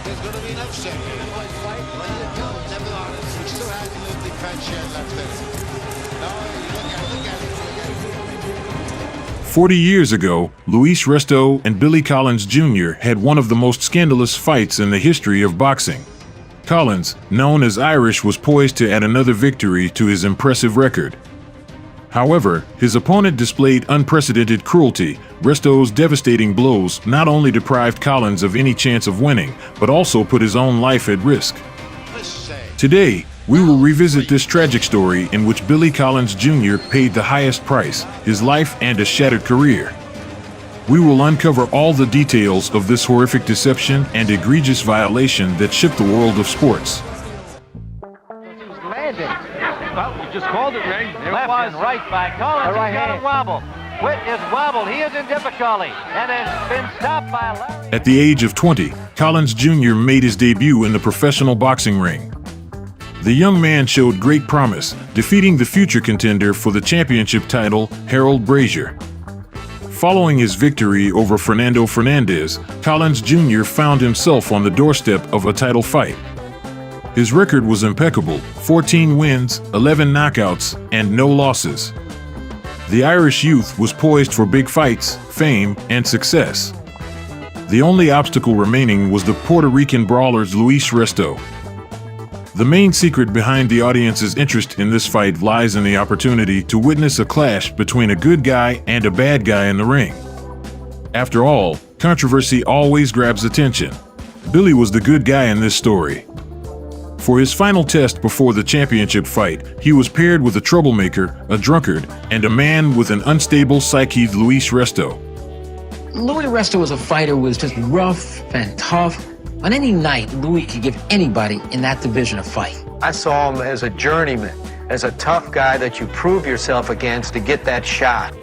there's going to be an upset here. Never mind, he still has a little defense yet left in it. No, look at it. 40 years ago, Luis Resto and Billy Collins Jr. had one of the most scandalous fights in the history of boxing. Collins, known as Irish, was poised to add another victory to his impressive record. However, his opponent displayed unprecedented cruelty. Resto's devastating blows not only deprived Collins of any chance of winning, but also put his own life at risk. Today, we will revisit this tragic story in which Billy Collins Jr. paid the highest price, his life and a shattered career. We will uncover all the details of this horrific deception and egregious violation that shook the world of sports. Well, you just called it, Ray. Left and right by Collins. He's got a wobble. Witt is wobbled. He is in difficulty and has been stopped by Larry. At the age of 20, Collins Jr. made his debut in the professional boxing ring. The young man showed great promise, defeating the future contender for the championship title, Harold Brazier. Following his victory over Fernando Fernandez, Collins Jr. found himself on the doorstep of a title fight. His record was impeccable: 14 wins, 11 knockouts, and no losses. The Irish youth was poised for big fights, fame, and success. The only obstacle remaining was the Puerto Rican brawler's Luis Resto. The main secret behind the audience's interest in this fight lies in the opportunity to witness a clash between a good guy and a bad guy in the ring. After all, controversy always grabs attention. Billy was the good guy in this story. For his final test before the championship fight, he was paired with a troublemaker, a drunkard, and a man with an unstable psyche, Luis Resto. Louis Resto was a fighter who was just rough and tough. On any night, Louis could give anybody in that division a fight. I saw him as a journeyman, as a tough guy that you prove yourself against to get that shot.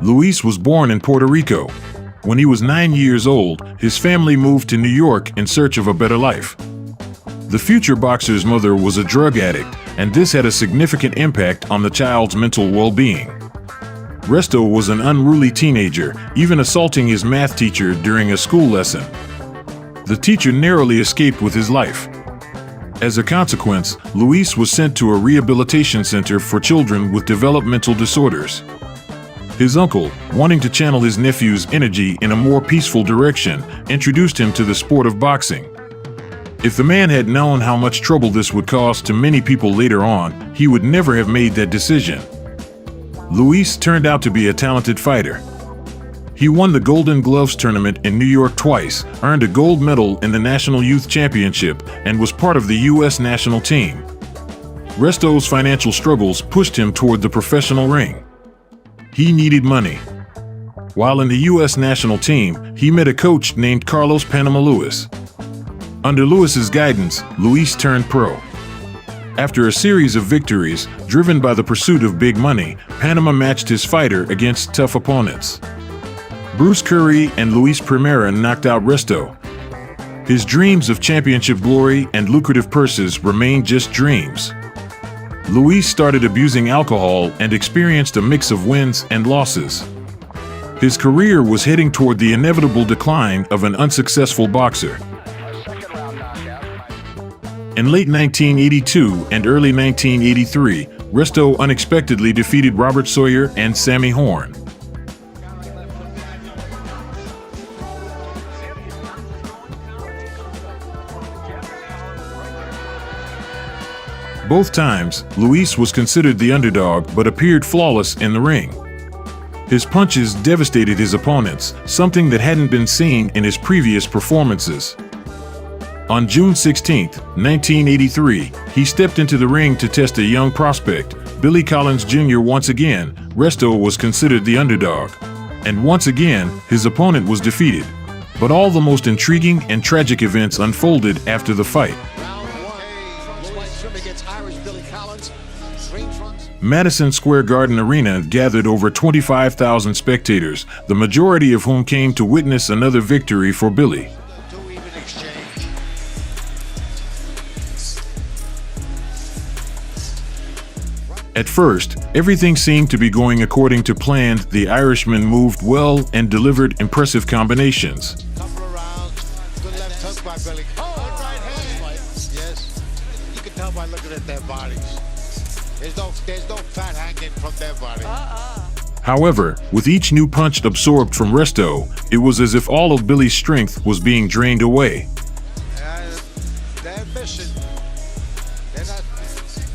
Luis was born in Puerto Rico. When he was 9 years old, his family moved to New York in search of a better life. The future boxer's mother was a drug addict, and this had a significant impact on the child's mental well-being. Resto was an unruly teenager, even assaulting his math teacher during a school lesson. The teacher narrowly escaped with his life. As a consequence, Luis was sent to a rehabilitation center for children with developmental disorders. His uncle, wanting to channel his nephew's energy in a more peaceful direction, introduced him to the sport of boxing. If the man had known how much trouble this would cause to many people later on, he would never have made that decision. Luis turned out to be a talented fighter. He won the Golden Gloves tournament in New York twice, earned a gold medal in the National Youth Championship, and was part of the U.S. national team. Resto's financial struggles pushed him toward the professional ring. He needed money. While in the U.S. national team, he met a coach named Carlos Panama Lewis. Under Lewis's guidance, Luis turned pro. After a series of victories, driven by the pursuit of big money, Panama matched his fighter against tough opponents. Bruce Curry and Luis Primera knocked out Resto. His dreams of championship glory and lucrative purses remained just dreams. Luis started abusing alcohol and experienced a mix of wins and losses. His career was heading toward the inevitable decline of an unsuccessful boxer. In late 1982 and early 1983, Resto unexpectedly defeated Robert Sawyer and Sammy Horn. Both times, Luis was considered the underdog but appeared flawless in the ring. His punches devastated his opponents, something that hadn't been seen in his previous performances. On June 16, 1983, he stepped into the ring to test a young prospect, Billy Collins Jr. Once again, Resto was considered the underdog. And once again, his opponent was defeated. But all the most intriguing and tragic events unfolded after the fight. Madison Square Garden Arena gathered over 25,000 spectators, the majority of whom came to witness another victory for Billy. At first, everything seemed to be going according to plan. The Irishman moved well and delivered impressive combinations. by Billy. Oh, right hand. Yes. You can tell by looking at their bodies. There's no fat hanging from their body. However, with each new punch absorbed from Resto, it was as if all of Billy's strength was being drained away. They're missing. They're not.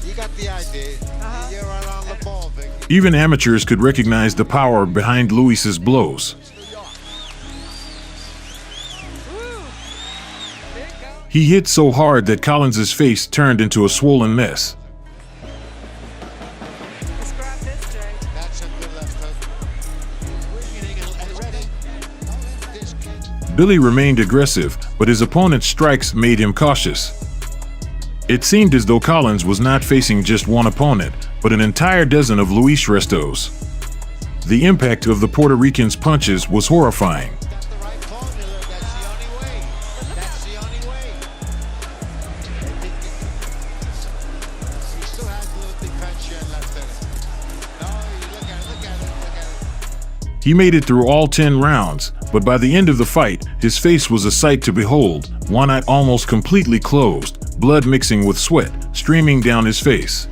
You got the idea. You're right on the ball, Vic. Even amateurs could recognize the power behind Luis's blows. He hit so hard that Collins's face turned into a swollen mess. That's a good left hook. Billy remained aggressive, but his opponent's strikes made him cautious. It seemed as though Collins was not facing just one opponent, but an entire dozen of Luis Restos. The impact of the Puerto Rican's punches was horrifying. That's the right formula. That's the only way. That's the only way. He still has a little defense yet left in it. No, you look at it. He made it through all 10 rounds, but by the end of the fight, his face was a sight to behold, one eye almost completely closed, blood mixing with sweat, streaming down his face.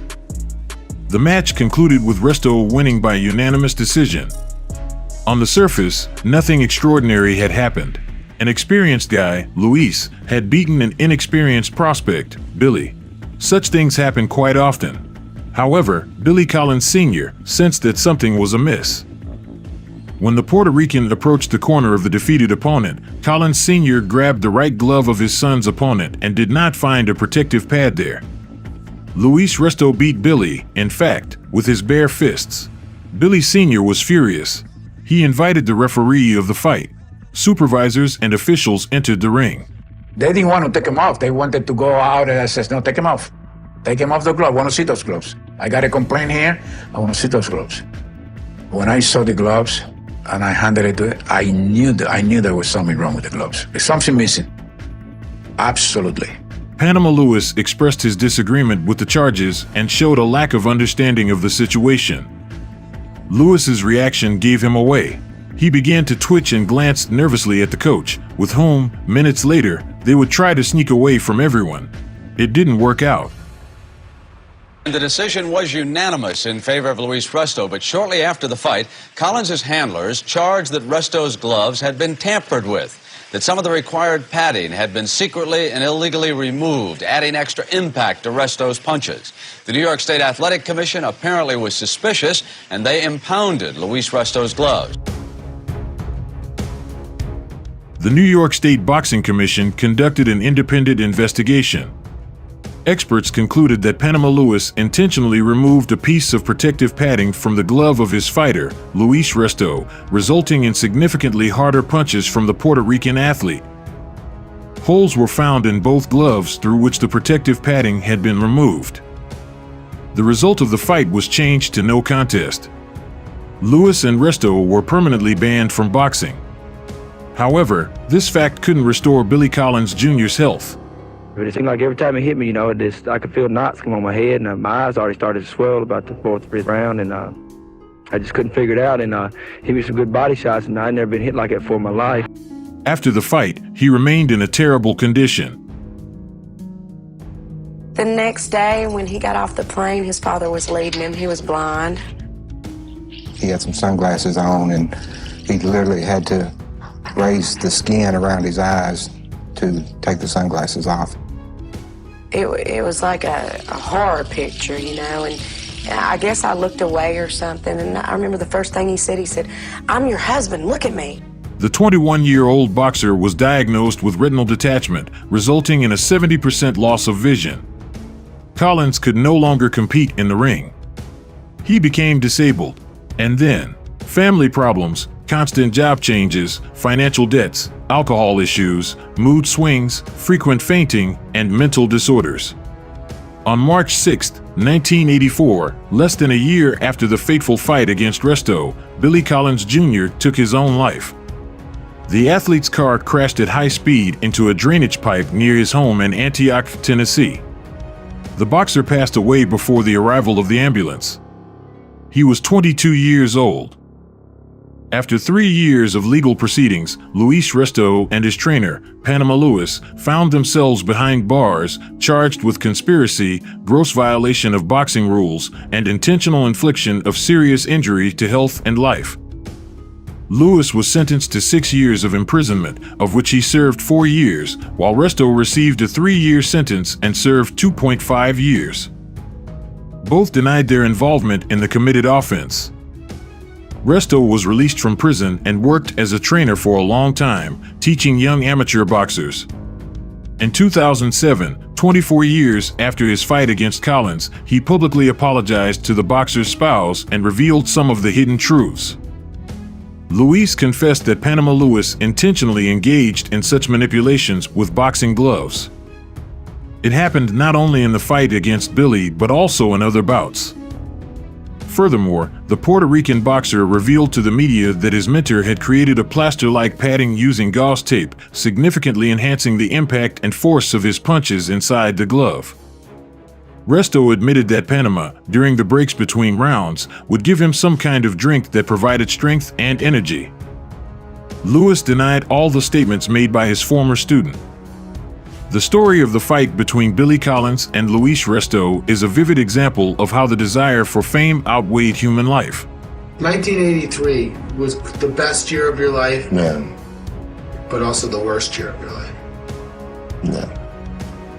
The match concluded with Resto winning by unanimous decision. On the surface, nothing extraordinary had happened. An experienced guy, Luis, had beaten an inexperienced prospect, Billy. Such things happen quite often. However, Billy Collins Sr. sensed that something was amiss. When the Puerto Rican approached the corner of the defeated opponent, Collins Sr. grabbed the right glove of his son's opponent and did not find a protective pad there. Luis Resto beat Billy, in fact, with his bare fists. Billy Sr. was furious. He invited the referee of the fight. Supervisors and officials entered the ring. They didn't want to take him off. They wanted to go out and I said, no, take him off. Take him off the glove. I want to see those gloves. I got a complaint here. I want to see those gloves. When I saw the gloves and I handed it to it, I knew there was something wrong with the gloves. There's something missing. Absolutely. Panama Lewis expressed his disagreement with the charges and showed a lack of understanding of the situation. Lewis's reaction gave him away. He began to twitch and glanced nervously at the coach, with whom, minutes later, they would try to sneak away from everyone. It didn't work out. The decision was unanimous in favor of Luis Resto, but shortly after the fight, Collins' handlers charged that Resto's gloves had been tampered with, that some of the required padding had been secretly and illegally removed, adding extra impact to Resto's punches. The New York State Athletic Commission apparently was suspicious, and they impounded Luis Resto's gloves. The New York State Boxing Commission conducted an independent investigation. Experts concluded that Panama Lewis intentionally removed a piece of protective padding from the glove of his fighter, Luis Resto, resulting in significantly harder punches from the Puerto Rican athlete. Holes were found in both gloves through which the protective padding had been removed. The result of the fight was changed to no contest. Lewis and Resto were permanently banned from boxing. However, this fact couldn't restore Billy Collins Jr.'s health. It seemed like every time he hit me, I could feel knots come on my head, and my eyes already started to swell about the fourth, fifth round, and I just couldn't figure it out, and he was some good body shots, and I'd never been hit like it before in my life. After the fight, he remained in a terrible condition. The next day, when he got off the plane, his father was leading him. He was blind. He had some sunglasses on, and he literally had to raise the skin around his eyes to take the sunglasses off. It was like a horror picture, and I guess I looked away or something, and I remember the first thing he said, "I'm your husband, look at me." The 21-year-old boxer was diagnosed with retinal detachment, resulting in a 70% loss of vision. Collins could no longer compete in the ring. He became disabled, and then family problems, constant job changes, financial debts, alcohol issues, mood swings, frequent fainting, and mental disorders. On March 6, 1984, less than a year after the fateful fight against Resto, Billy Collins Jr. took his own life. The athlete's car crashed at high speed into a drainage pipe near his home in Antioch, Tennessee. The boxer passed away before the arrival of the ambulance. He was 22 years old. After 3 years of legal proceedings, Luis Resto and his trainer, Panama Lewis, found themselves behind bars, charged with conspiracy, gross violation of boxing rules, and intentional infliction of serious injury to health and life. Lewis was sentenced to 6 years of imprisonment, of which he served 4 years, while Resto received a 3-year sentence and served 2.5 years. Both denied their involvement in the committed offense. Resto was released from prison and worked as a trainer for a long time, teaching young amateur boxers. In 2007, 24 years after his fight against Collins, he publicly apologized to the boxer's spouse and revealed some of the hidden truths. Luis confessed that Panama Lewis intentionally engaged in such manipulations with boxing gloves. It happened not only in the fight against Billy but also in other bouts. Furthermore, the Puerto Rican boxer revealed to the media that his mentor had created a plaster-like padding using gauze tape, significantly enhancing the impact and force of his punches inside the glove. Resto admitted that Panama, during the breaks between rounds, would give him some kind of drink that provided strength and energy. Lewis denied all the statements made by his former student. The story of the fight between Billy Collins and Luis Resto is a vivid example of how the desire for fame outweighed human life. 1983 was the best year of your life, No. but also the worst year of your life. No.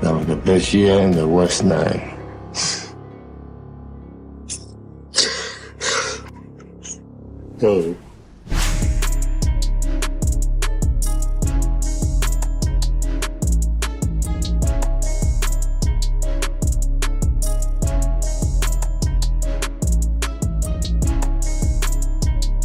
That was the best year and the worst 9. Go.